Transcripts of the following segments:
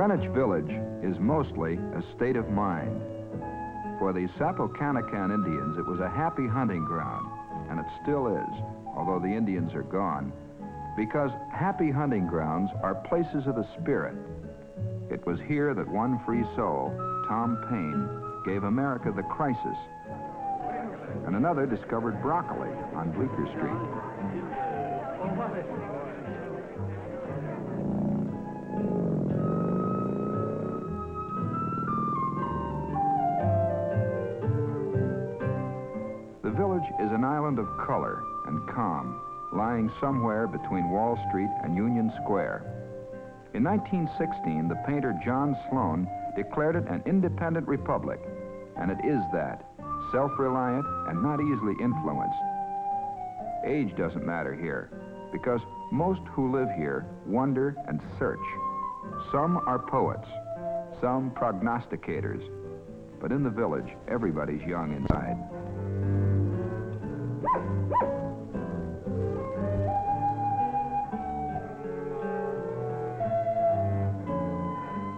Greenwich Village is mostly a state of mind. For the Kanakan Indians, it was a happy hunting ground, and it still is, although the Indians are gone, because happy hunting grounds are places of the spirit. It was here that one free soul, Tom Paine, gave America the crisis, and another discovered broccoli on Bleecker Street. The village is an island of color and calm, lying somewhere between Wall Street and Union Square. In 1916, the painter John Sloan declared it an independent republic, and it is that, self-reliant and not easily influenced. Age doesn't matter here, because most who live here wonder and search. Some are poets, some prognosticators, but in the village, everybody's young inside.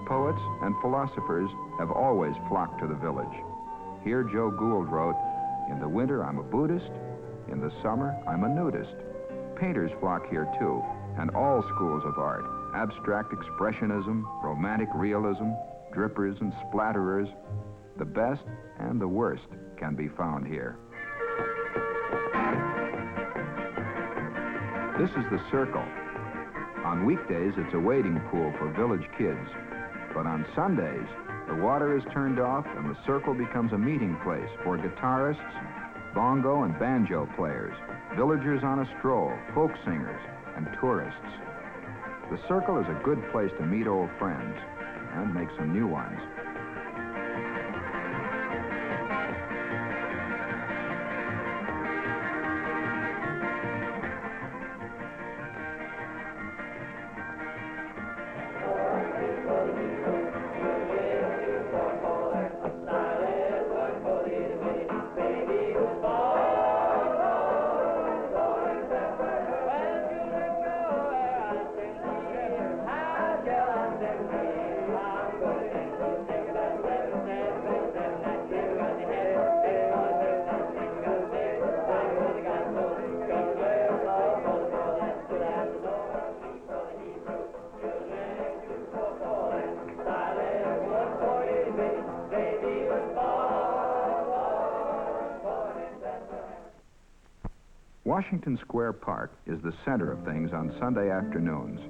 Poets and philosophers have always flocked to the village. Here Joe Gould wrote, "In the winter I'm a Buddhist, in the summer I'm a nudist." Painters flock here too, and all schools of art, abstract expressionism, romantic realism, drippers and splatterers, the best and the worst can be found here. This is the Circle. On weekdays, it's a wading pool for village kids. But on Sundays, the water is turned off and the Circle becomes a meeting place for guitarists, bongo and banjo players, villagers on a stroll, folk singers, and tourists. The Circle is a good place to meet old friends and make some new ones. Washington Square Park is the center of things on Sunday afternoons.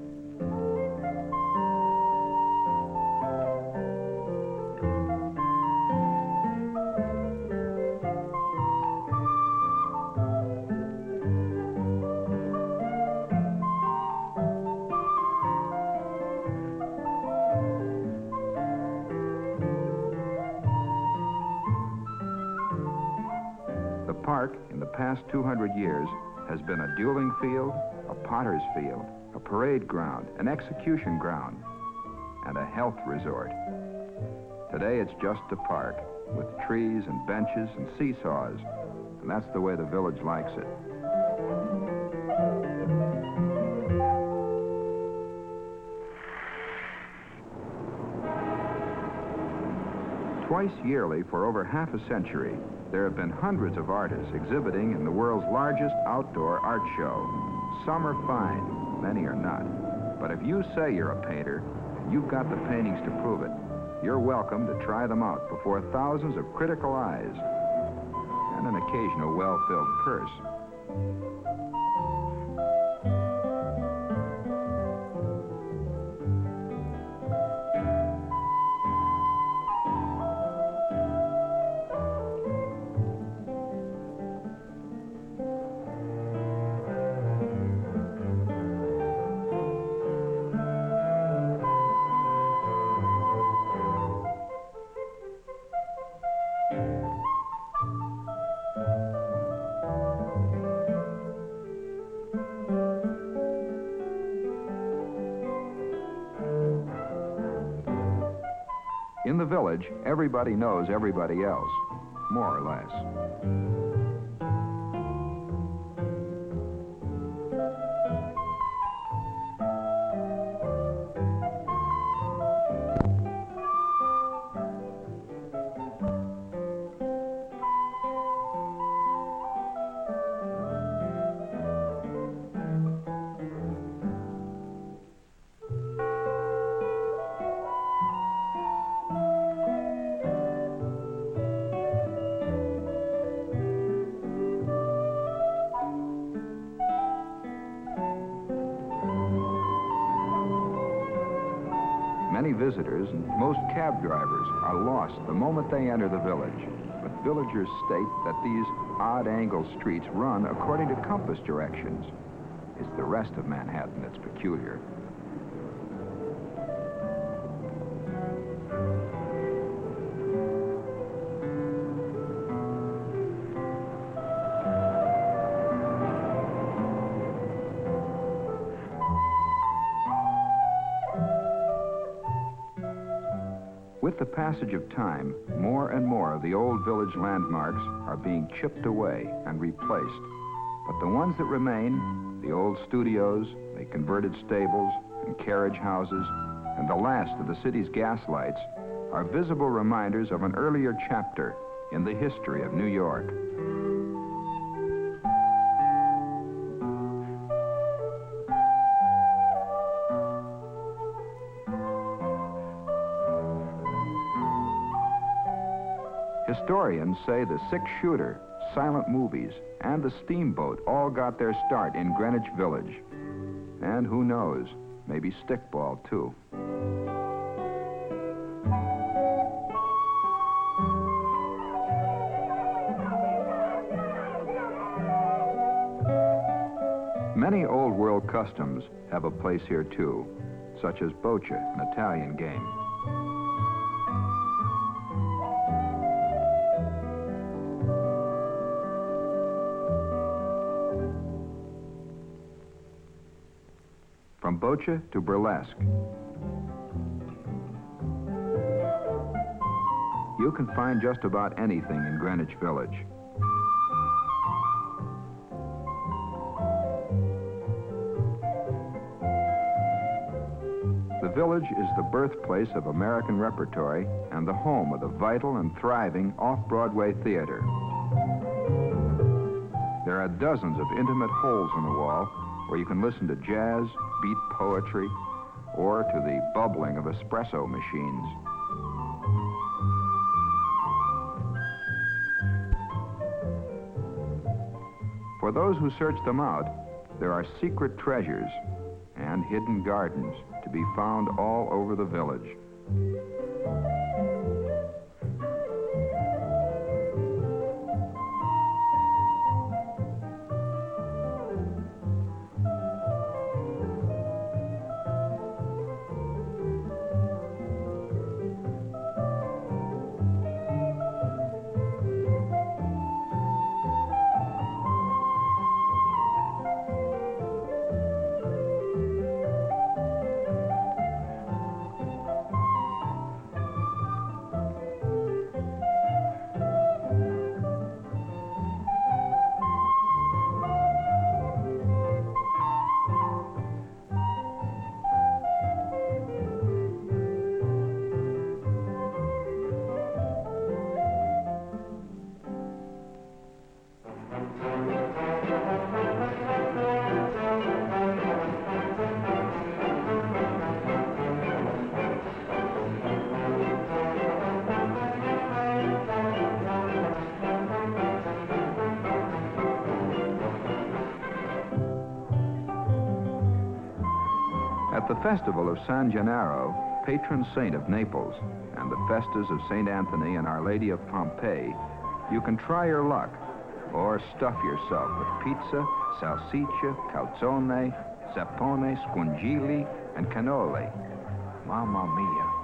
The park, in the past 200 years, has been a dueling field, a potter's field, a parade ground, an execution ground, and a health resort. Today it's just a park, with trees and benches and seesaws, and that's the way the village likes it. Twice yearly for over half a century, there have been hundreds of artists exhibiting in the world's largest outdoor art show. Some are fine, many are not. But if you say you're a painter, and you've got the paintings to prove it, you're welcome to try them out before thousands of critical eyes and an occasional well-filled purse. In the village, everybody knows everybody else, more or less. Many visitors and most cab drivers are lost the moment they enter the village. But villagers state that these odd-angle streets run according to compass directions. It's the rest of Manhattan that's peculiar. With the passage of time, more and more of the old village landmarks are being chipped away and replaced. But the ones that remain, the old studios, the converted stables and carriage houses, and the last of the city's gas lights, are visible reminders of an earlier chapter in the history of New York. Historians say the six-shooter, silent movies, and the steamboat all got their start in Greenwich Village. And who knows, maybe stickball, too. Many old-world customs have a place here, too, such as bocce, an Italian game. From bocce to burlesque. You can find just about anything in Greenwich Village. The village is the birthplace of American repertory and the home of the vital and thriving off-Broadway theater. There are dozens of intimate holes in the wall where you can listen to jazz, beat poetry, or to the bubbling of espresso machines. For those who search them out, there are secret treasures and hidden gardens to be found all over the village. At the festival of San Gennaro, patron saint of Naples, and the festas of St. Anthony and Our Lady of Pompeii, you can try your luck or stuff yourself with pizza, salsiccia, calzone, zappone, scungili, and cannoli. Mamma mia.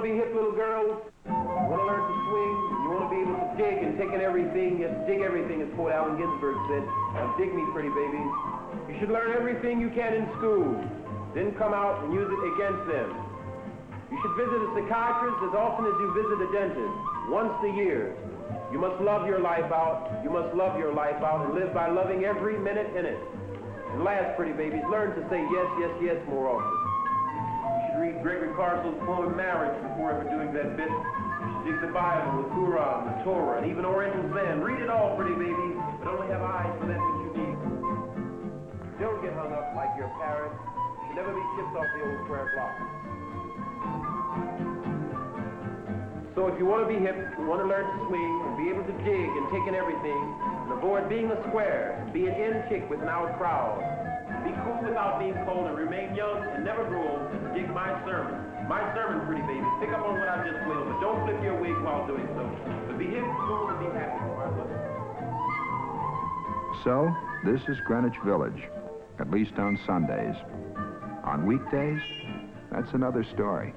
to be hip, little girls? You want to learn to swing? You want to be able to dig and take in everything? Yes, dig everything, as poet Allen Ginsberg said. Now dig me, pretty babies. You should learn everything you can in school, then come out and use it against them. You should visit a psychiatrist as often as you visit a dentist, once a year. You must love your life out. You must love your life out and live by loving every minute in it. And last, pretty babies, learn to say yes, yes, yes more often. You should read Gregory Carswell's poem Marriage before ever doing that bit. You should dig the Bible, the Quran, the Torah, and even Oriental Zen. Read it all, pretty babies, but only have eyes for that which you need. Don't get hung up like your parents. You should never be chipped off the old square block. So if you want to be hip, you want to learn to swing, and be able to dig and take in everything, and avoid being a square, and be an in chick with an out crowd, be cool without being cold, and remain young and never grow old, and dig my sermon. My sermon, pretty babies. Pick up on what I just wailed, but don't flip your wig while doing so. But be hip, cool, and be happy. I love it. So, this is Greenwich Village, at least on Sundays. On weekdays, that's another story.